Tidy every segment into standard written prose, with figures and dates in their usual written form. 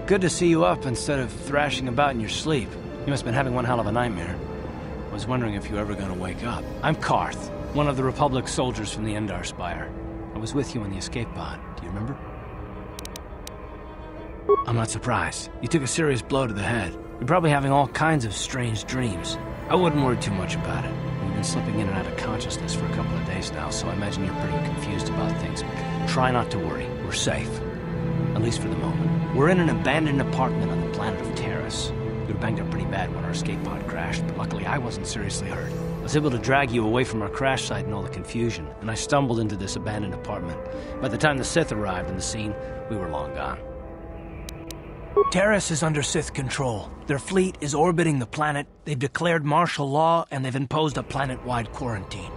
Good to see you up instead of thrashing about in your sleep. You must have been having one hell of a nightmare. I was wondering if you were ever gonna wake up. I'm Karth, one of the Republic soldiers from the Endar Spire. I was with you in the escape pod. Do you remember? I'm not surprised. You took a serious blow to the head. You're probably having all kinds of strange dreams. I wouldn't worry too much about it. You've been slipping in and out of consciousness for a couple of days now, so I imagine you're pretty confused about things. But try not to worry. We're safe. At least for the moment. We're in an abandoned apartment on the planet of Terrace. We were banged up pretty bad when our escape pod crashed, but luckily I wasn't seriously hurt. I was able to drag you away from our crash site and all the confusion, and I stumbled into this abandoned apartment. By the time the Sith arrived on the scene, we were long gone. Terrace is under Sith control. Their fleet is orbiting the planet, they've declared martial law, and they've imposed a planet-wide quarantine.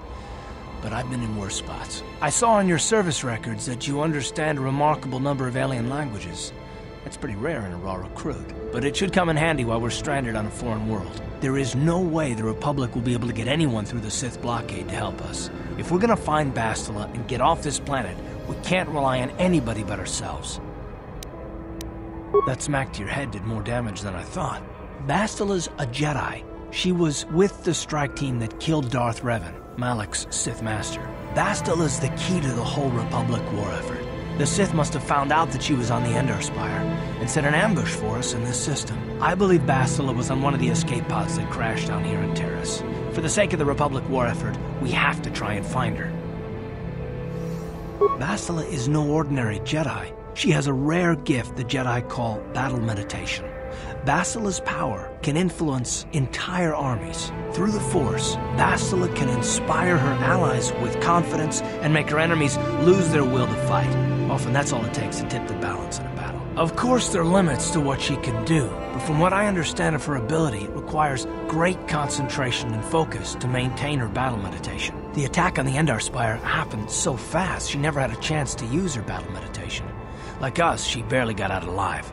But I've been in worse spots. I saw on your service records that you understand a remarkable number of alien languages. That's pretty rare in a raw recruit, but it should come in handy while we're stranded on a foreign world. There is no way the Republic will be able to get anyone through the Sith blockade to help us. If we're gonna find Bastila and get off this planet, we can't rely on anybody but ourselves. That smack to your head did more damage than I thought. Bastila's a Jedi. She was with the strike team that killed Darth Revan, Malak's Sith master. Bastila's the key to the whole Republic war effort. The Sith must have found out that she was on the Endar Spire and set an ambush for us in this system. I believe Bastila was on one of the escape pods that crashed down here in Terrace. For the sake of the Republic war effort, we have to try and find her. Bastila is no ordinary Jedi. She has a rare gift the Jedi call battle meditation. Bastila's power can influence entire armies. Through the Force, Bastila can inspire her allies with confidence and make her enemies lose their will to fight. Often that's all it takes to tip the balance in a battle. Of course, there are limits to what she can do, but from what I understand of her ability, it requires great concentration and focus to maintain her battle meditation. The attack on the Endar Spire happened so fast, she never had a chance to use her battle meditation. Like us, she barely got out alive.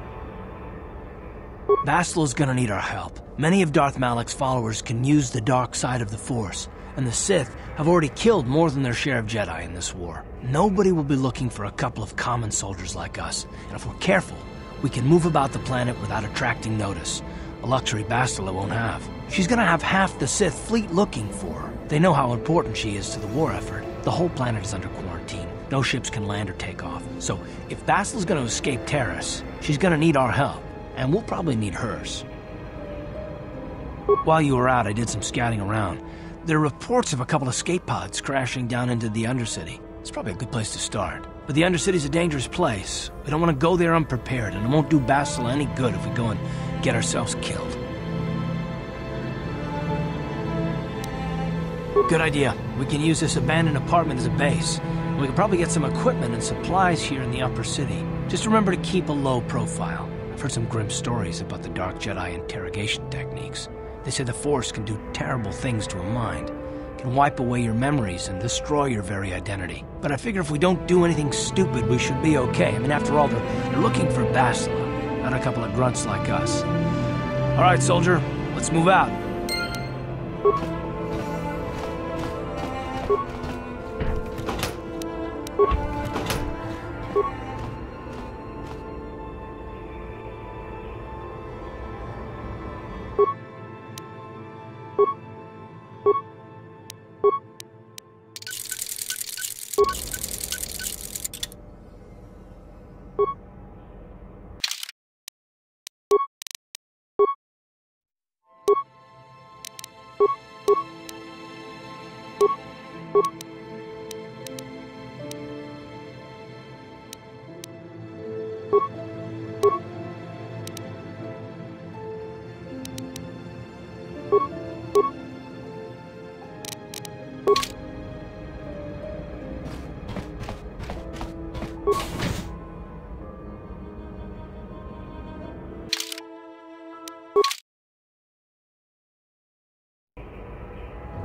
Bastila's gonna need our help. Many of Darth Malak's followers can use the dark side of the Force, and the Sith have already killed more than their share of Jedi in this war. Nobody will be looking for a couple of common soldiers like us, and if we're careful, we can move about the planet without attracting notice, a luxury Bastila won't have. She's gonna have half the Sith fleet looking for her. They know how important she is to the war effort. The whole planet is under quarantine. No ships can land or take off. So if Bastila's gonna escape Terrace, she's gonna need our help, and we'll probably need hers. While you were out, I did some scouting around. There are reports of a couple of escape pods crashing down into the Undercity. It's probably a good place to start. But the Undercity's a dangerous place. We don't want to go there unprepared, and it won't do Bastila any good if we go and get ourselves killed. Good idea. We can use this abandoned apartment as a base. We can probably get some equipment and supplies here in the upper city. Just remember to keep a low profile. I've heard some grim stories about the Dark Jedi interrogation techniques. They say the Force can do terrible things to a mind. It can wipe away your memories and destroy your very identity. But I figure if we don't do anything stupid, we should be okay. I mean, after all, they're looking for Bastila, not a couple of grunts like us. All right, soldier, let's move out.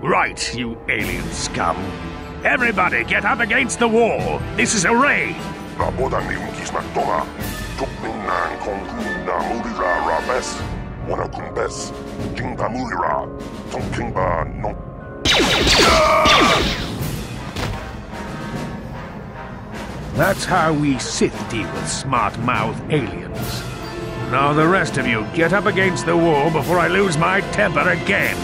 Right, you alien scum. Everybody get up against the wall. This is a raid. That's how we Sith deal with smart-mouth aliens. Now the rest of you, get up against the wall before I lose my temper again.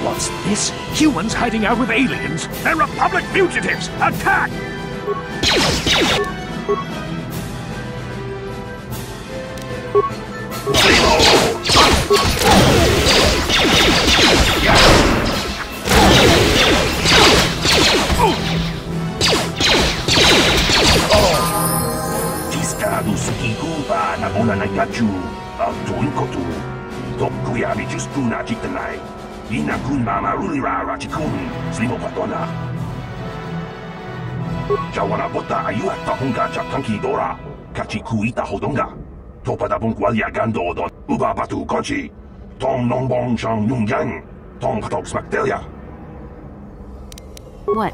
What's this? Humans hiding out with aliens? They're Republic fugitives! Attack! Ciscado sukikupa na ona na gachu al tuinkotu. Tokuya bijuspuna chitanai. Ina kun mama rulira rachikun slimo patona. Jawana bota ayuat tahunga chatanki dora. Kachiku ita hodonga. Topada bongwalia gando don uba batu konchi. Tong nongbong shang nungyang. Tong patok smaktelia. What?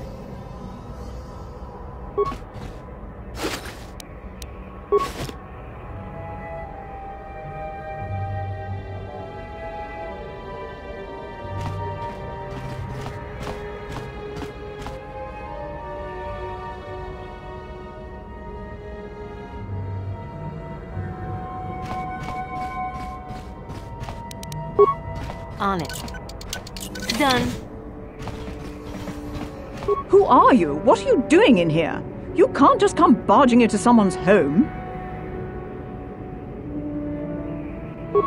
On it. Done. Who are you? What are you doing in here? You can't just come barging into someone's home.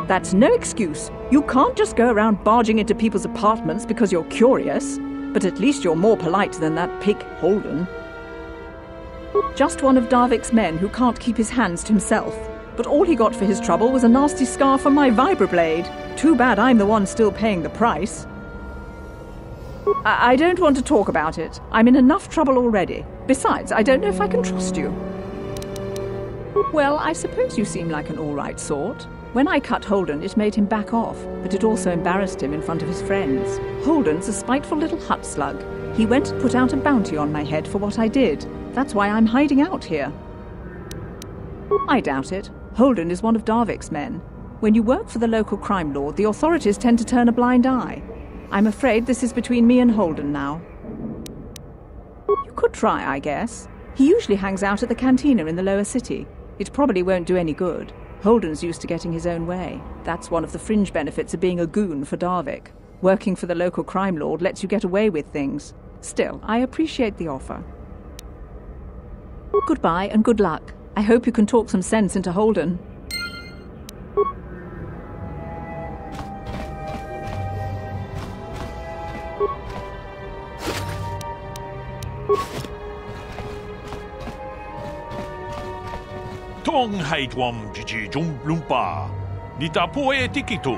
That's no excuse. You can't just go around barging into people's apartments because you're curious. But at least you're more polite than that pig Holden. Just one of Darvik's men who can't keep his hands to himself. But all he got for his trouble was a nasty scar from my vibroblade. Too bad I'm the one still paying the price. I don't want to talk about it. I'm in enough trouble already. Besides, I don't know if I can trust you. Well, I suppose you seem like an all-right sort. When I cut Holden, it made him back off, but it also embarrassed him in front of his friends. Holden's a spiteful little hut slug. He went and put out a bounty on my head for what I did. That's why I'm hiding out here. I doubt it. Holden is one of Darvik's men. When you work for the local crime lord, the authorities tend to turn a blind eye. I'm afraid this is between me and Holden now. You could try, I guess. He usually hangs out at the cantina in the lower city. It probably won't do any good. Holden's used to getting his own way. That's one of the fringe benefits of being a goon for Darvik. Working for the local crime lord lets you get away with things. Still, I appreciate the offer. Goodbye and good luck. I hope you can talk some sense into Holden. Tong haitwam jiji jumplumpa. Nita poe tikito.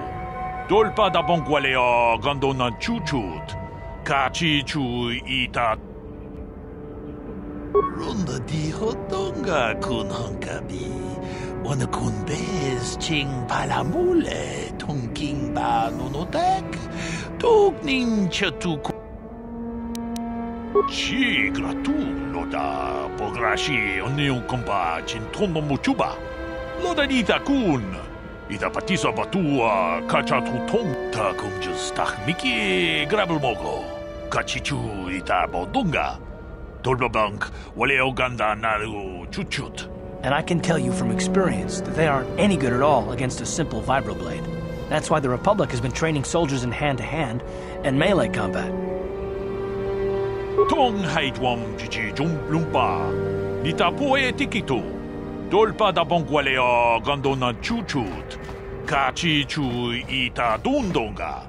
Dolpa da bongwalea gandona chuchut. Kachi chu ita. Runda di hotonga kun hankabi. Wana kun bez ching palamule. Tongking ba nonotek. Tok nin chatu. Chi gratu loda pograshi onion kompa chintono muchuba. Loda nita kun. Ita patisa batua kachatu tong ta kumjus miki grabelmogo. Kachichu ita bodunga. Tolbabank wale oganda naru chuchut. And I can tell you from experience that they aren't any good at all against a simple vibroblade. That's why the Republic has been training soldiers in hand-to-hand and melee combat. Tong haitwam jiji jumplumpa. Nita poe tikito. Dolpa da bongwalea gandona chuchut. Kachi chu ita dundonga.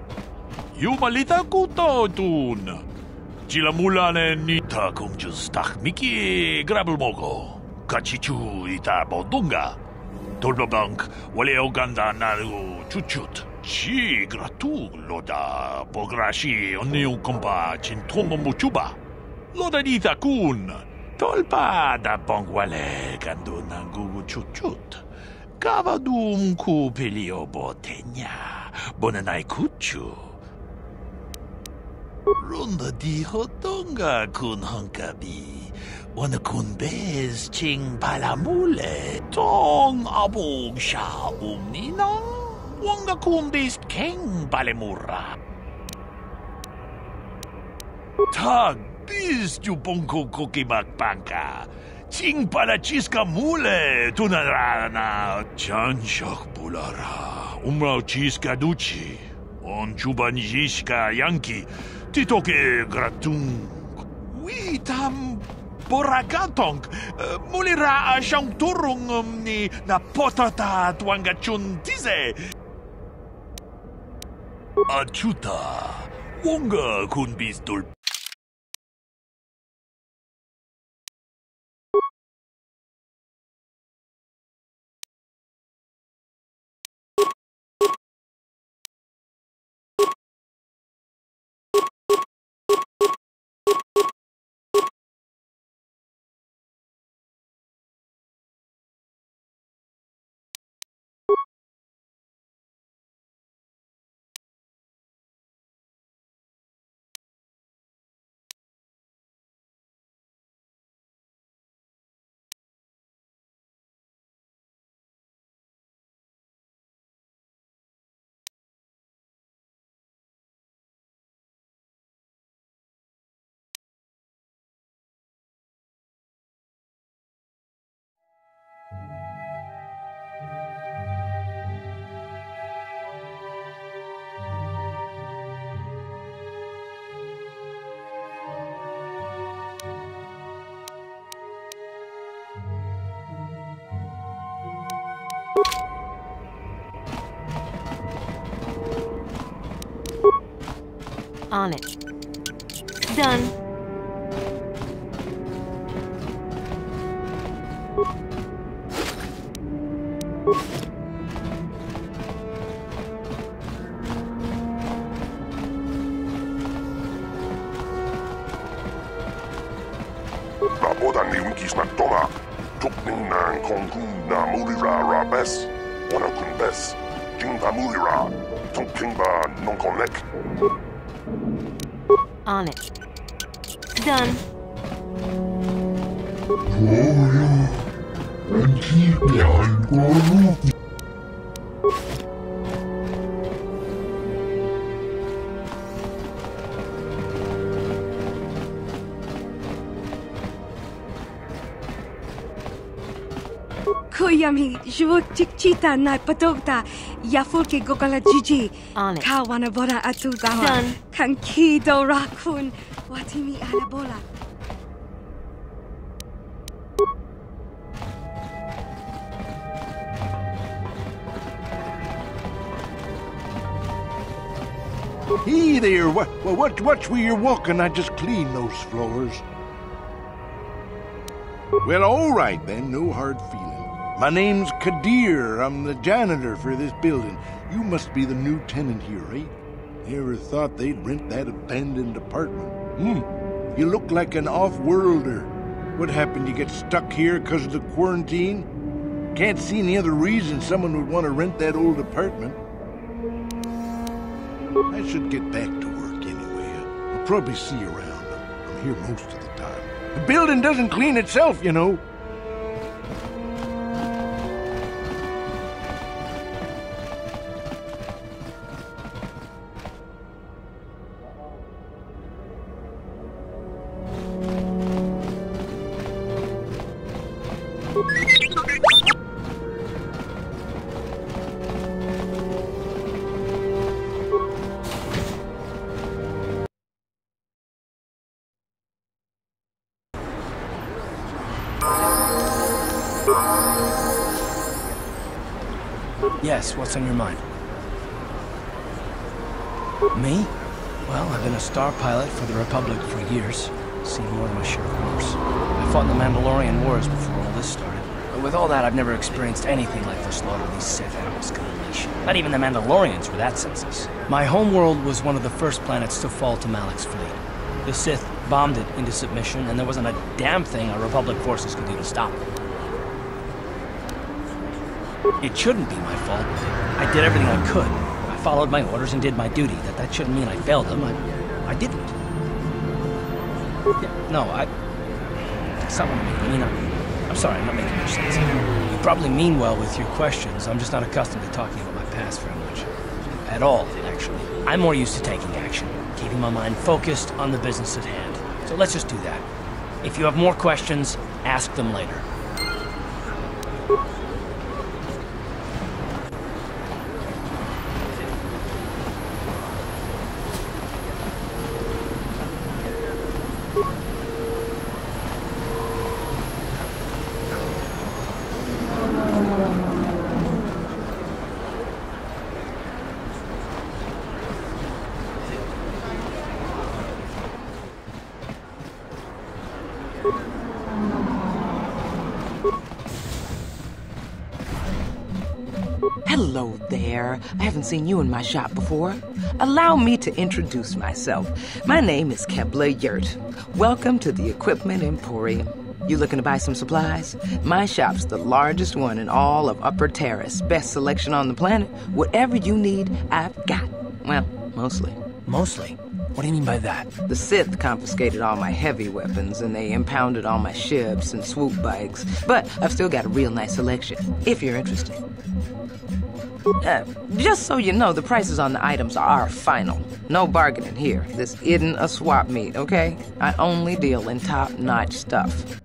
Yumalita kuto dun. Jilamulane nita kumjus miki grabelmogo. Kachichu ita bodunga. Tolbabank wale oganda naru chuchut. Chi gratu loda pograshi onion kompa chintono muchuba. Loda nita kun. Tolpa da bongwale gandona gugu chuchut. Gavadum ku pelio botenya. Bonanai kuchu. Runda di hotonga kun hankabi. Wana kun bez ching palamule. Tong abog sha umnina. Wanga kun bez keng palemura. Tag biz ju bonko kokimak banka. Ting palachiska mule tunarana. Chanshak bulara. Umrao chiska duchi. On chubanjishka yanki. Titoke gratung. Oui, tam boragatong. Mulira shang turung ni na potata tuangachun tize. Achuta. Wonga kun bistul. On it. Done. Raboda ni wikis na toma. Tukning na kongku na mulira rabes. Wana kunbes. Jingba mulira. Tongkingba non connect. On it. Done. And keep behind one. Koyami, jwo tikchita na patokta, yaful ke gokala jiji. On it. Kawana bora atugawa. Done. Kankido rakun, watimi alabola. Hey there, watch where you're walking. I just cleaned those floors. Well, all right then, no hard feelings. My name's Kadir. I'm the janitor for this building. You must be the new tenant here, eh? Never thought they'd rent that abandoned apartment. You look like an off-worlder. What happened? You get stuck here because of the quarantine? Can't see any other reason someone would want to rent that old apartment. I should get back to work anyway. I'll probably see you around. I'm here most of the time. The building doesn't clean itself, you know. Yes, what's on your mind? Me? Well, I've been a star pilot for the Republic for years. Seen more than my share of wars. I fought in the Mandalorian Wars before all this started. But with all that, I've never experienced anything like the slaughter of these Sith animals to the nation. Not even the Mandalorians were that senseless. My homeworld was one of the first planets to fall to Malak's fleet. The Sith bombed it into submission, and there wasn't a damn thing our Republic forces could do to stop it. It shouldn't be my fault. I did everything I could. I followed my orders and did my duty. That shouldn't mean I failed them. I didn't. No, that's not what I mean. I'm sorry, I'm not making much sense. You probably mean well with your questions. I'm just not accustomed to talking about my past very much. At all, actually. I'm more used to taking action, keeping my mind focused on the business at hand. So let's just do that. If you have more questions, ask them later. Hello there. I haven't seen you in my shop before. Allow me to introduce myself. My name is Kepler Yurt. Welcome to the Equipment Emporium. You looking to buy some supplies? My shop's the largest one in all of Upper Terrace. Best selection on the planet. Whatever you need, I've got. Well, mostly. Mostly? What do you mean by that? The Sith confiscated all my heavy weapons, and they impounded all my ships and swoop bikes. But I've still got a real nice selection, if you're interested. Just so you know, the prices on the items are final. No bargaining here. This isn't a swap meet, okay? I only deal in top-notch stuff.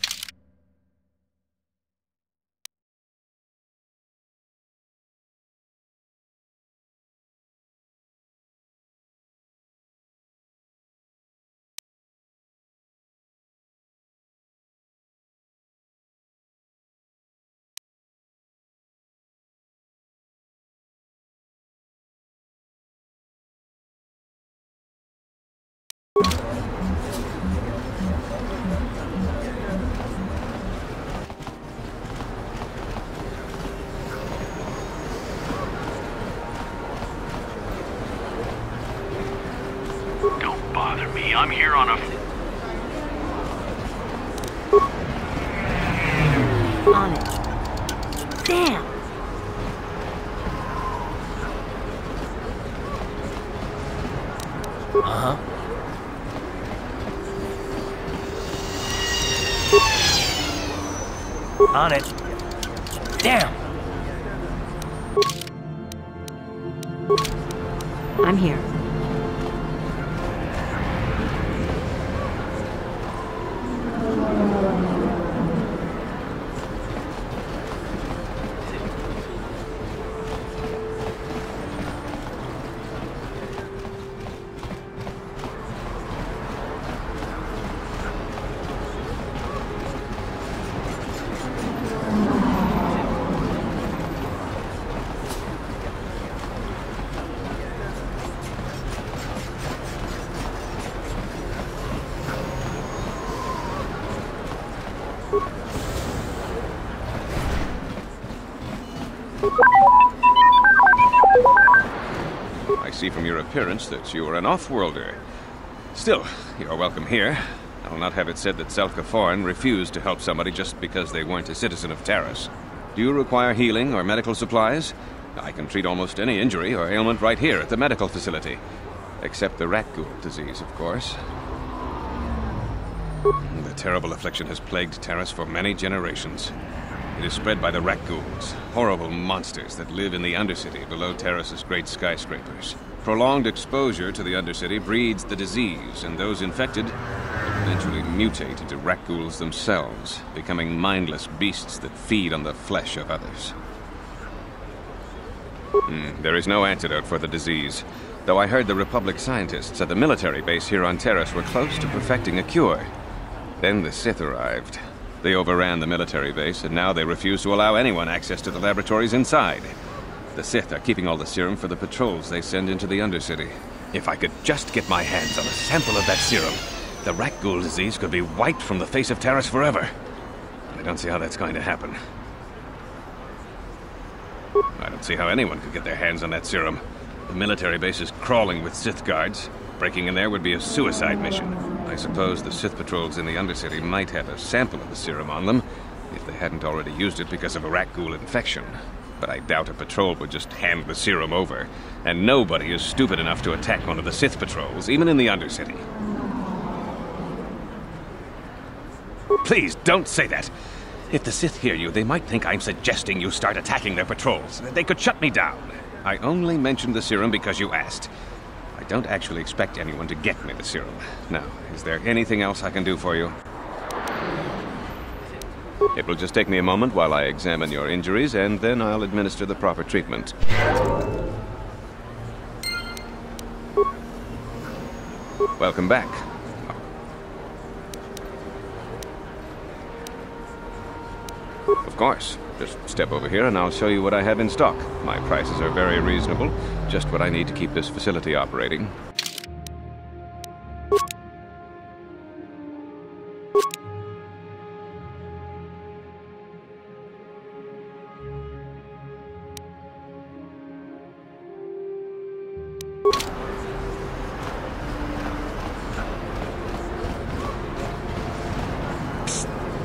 Don't bother me. I'm here on a... On it. Damn! Uh-huh. On it. Damn! I'm here. I see from your appearance that you are an off-worlder. Still, you are welcome here. I will not have it said that Selkaforan refused to help somebody just because they weren't a citizen of Taris. Do you require healing or medical supplies? I can treat almost any injury or ailment right here at the medical facility. Except the rat ghoul disease, of course. The terrible affliction has plagued Taris for many generations. It is spread by the rat ghouls, horrible monsters that live in the Undercity below Taris's great skyscrapers. Prolonged exposure to the Undercity breeds the disease, and those infected eventually mutate into rat ghouls themselves, becoming mindless beasts that feed on the flesh of others. There is no antidote for the disease, though I heard the Republic scientists at the military base here on Taris were close to perfecting a cure. Then the Sith arrived. They overran the military base, and now they refuse to allow anyone access to the laboratories inside. The Sith are keeping all the serum for the patrols they send into the Undercity. If I could just get my hands on a sample of that serum, the rat ghoul disease could be wiped from the face of Taris forever. I don't see how that's going to happen. I don't see how anyone could get their hands on that serum. The military base is crawling with Sith guards. Breaking in there would be a suicide mission. I suppose the Sith patrols in the Undercity might have a sample of the serum on them, if they hadn't already used it because of a rat ghoul infection. But I doubt a patrol would just hand the serum over, and nobody is stupid enough to attack one of the Sith patrols, even in the Undercity. Please, don't say that. If the Sith hear you, they might think I'm suggesting you start attacking their patrols. They could shut me down. I only mentioned the serum because you asked. I don't actually expect anyone to get me the serum. Now, is there anything else I can do for you? It will just take me a moment while I examine your injuries, and then I'll administer the proper treatment. Welcome back. Of course. Just step over here and I'll show you what I have in stock. My prices are very reasonable. Just what I need to keep this facility operating.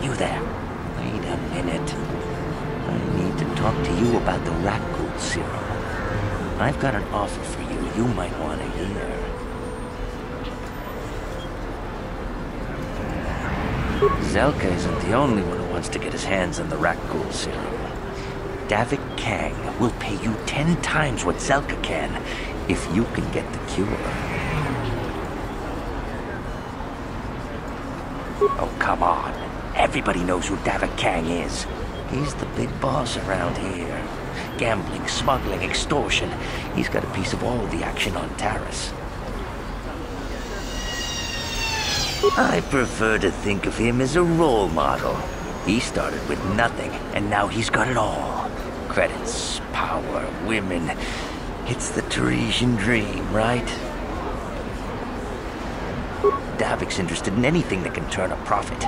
You there. Wait a minute. I need to talk to you about the rat ghoul serum. I've got an offer for you might want to hear. Zelka isn't the only one who wants to get his hands on the rat ghoul serum. Davik Kang will pay you 10 times what Zelka can if you can get the cure. Oh, come on. Everybody knows who Davik Kang is. He's the big boss around here. Gambling, smuggling, extortion. He's got a piece of all the action on Taris. I prefer to think of him as a role model. He started with nothing, and now he's got it all. Credits, power, women. It's the Tarisian dream, right? Davik's interested in anything that can turn a profit.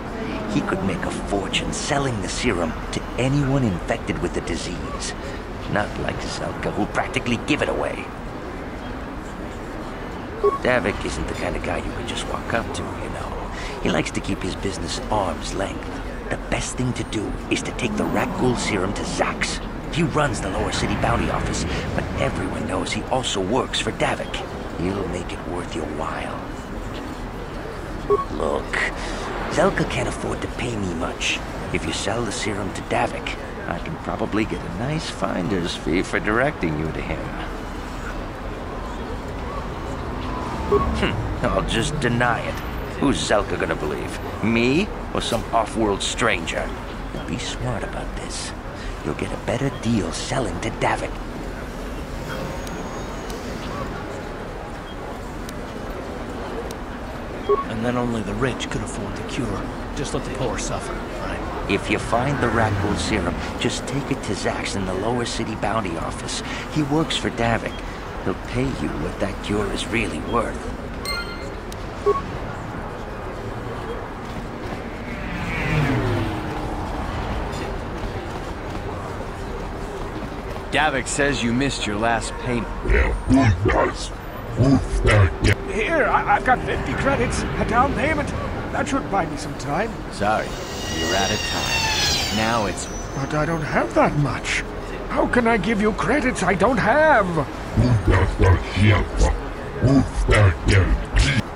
He could make a fortune selling the serum to anyone infected with the disease. Not like Zelka, who'll practically give it away. Davik isn't the kind of guy you can just walk up to, you know. He likes to keep his business at arm's length. The best thing to do is to take the rat ghoul serum to Zax. He runs the Lower City Bounty Office, but everyone knows he also works for Davik. He'll make it worth your while. Look, Zelka can't afford to pay me much. If you sell the serum to Davik, I can probably get a nice finder's fee for directing you to him. I'll just deny it. Who's Zelka gonna believe? Me or some off-world stranger? But be smart about this. You'll get a better deal selling to Davik. And then only the rich could afford the cure. Just let the poor suffer, right? If you find the rat ghoul serum, just take it to Zax in the Lower City Bounty Office. He works for Davik. He'll pay you what that cure is really worth. Davik says you missed your last payment. Here, I've got 50 credits, a down payment. That should buy me some time. Sorry, you're out of time. Now it's... But I don't have that much. How can I give you credits I don't have?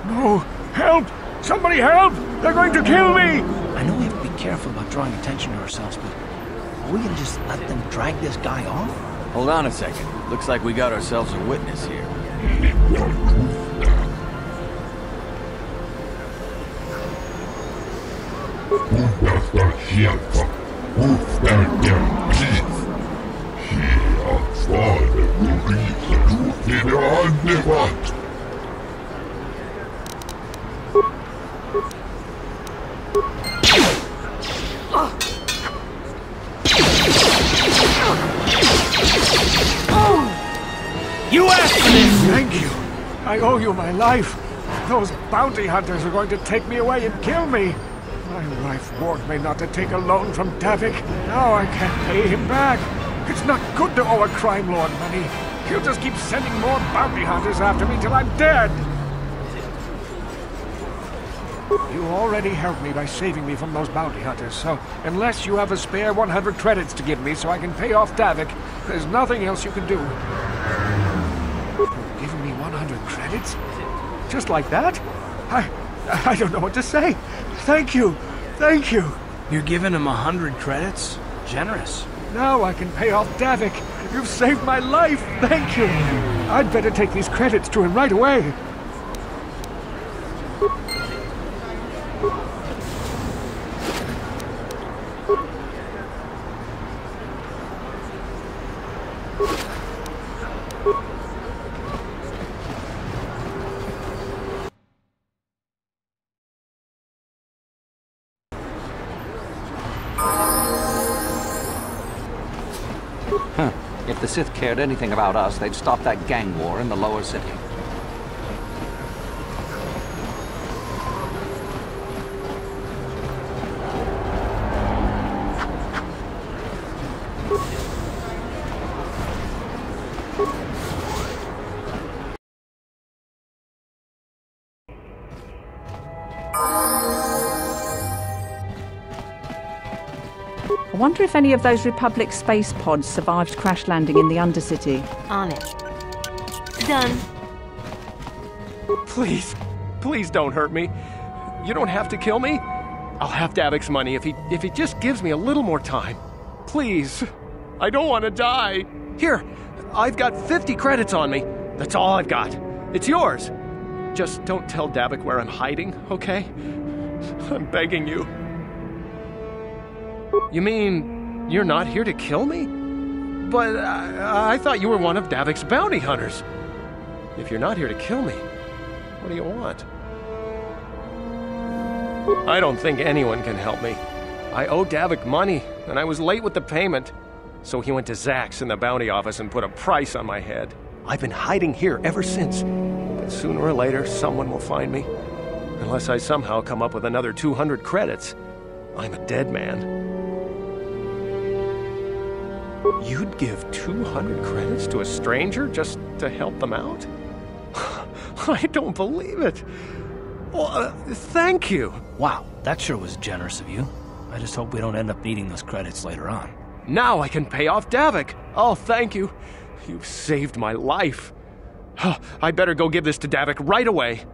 No, help! Somebody help! They're going to kill me! I know we have to be careful about drawing attention to ourselves, but are we gonna just let them drag this guy off? Hold on a second. Looks like we got ourselves a witness here. You asked for this! Thank you. I owe you my life. Those bounty hunters are going to take me away and kill me. My wife warned me not to take a loan from Davik. Now I can't pay him back. It's not good to owe a crime lord money. He'll just keep sending more bounty hunters after me till I'm dead. You already helped me by saving me from those bounty hunters, so unless you have a spare 100 credits to give me so I can pay off Davik, there's nothing else you can do. You're giving me 100 credits? Just like that? I don't know what to say. Thank you. Thank you. You're giving him 100 credits? Generous. Now I can pay off Davik. You've saved my life. Thank you. I'd better take these credits to him right away. If the Sith cared anything about us, they'd stop that gang war in the lower city. I wonder if any of those Republic space pods survived crash landing in the Undercity. On it. Done. Please, please don't hurt me. You don't have to kill me. I'll have Davik's money if he just gives me a little more time. Please. I don't want to die. Here, I've got 50 credits on me. That's all I've got. It's yours. Just don't tell Davik where I'm hiding, okay? I'm begging you. You mean you're not here to kill me? But I thought you were one of Davik's bounty hunters. If you're not here to kill me, what do you want? I don't think anyone can help me. I owe Davik money, and I was late with the payment. So he went to Zack's in the bounty office and put a price on my head. I've been hiding here ever since. But sooner or later, someone will find me. Unless I somehow come up with another 200 credits. I'm a dead man. You'd give 200 credits to a stranger just to help them out? I don't believe it. Well, thank you. Wow, that sure was generous of you. I just hope we don't end up needing those credits later on. Now I can pay off Davik. Oh, thank you. You've saved my life. I better go give this to Davik right away.